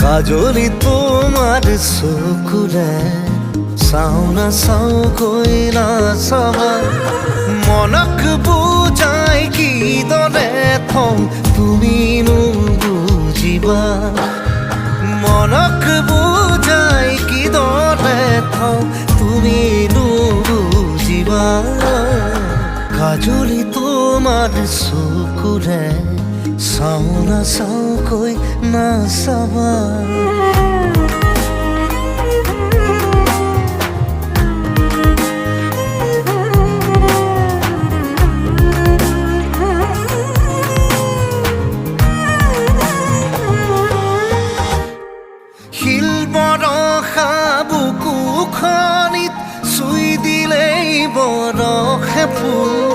কাজলি তোমাৰ চকুৰে চাও না চাওকৈ নাচাবা মনক বুজাই কিদৰে থওঁ তুমিনো বুজিবা মনক বুজাই কিদৰে থওঁ তুমিনো বুজিবা কাজলি তোমাৰ চকুৰে চাও না চাওকৈ নাচাবা শিল বৰষা বুকুখনিত চুই দিলেই বৰষে ফুল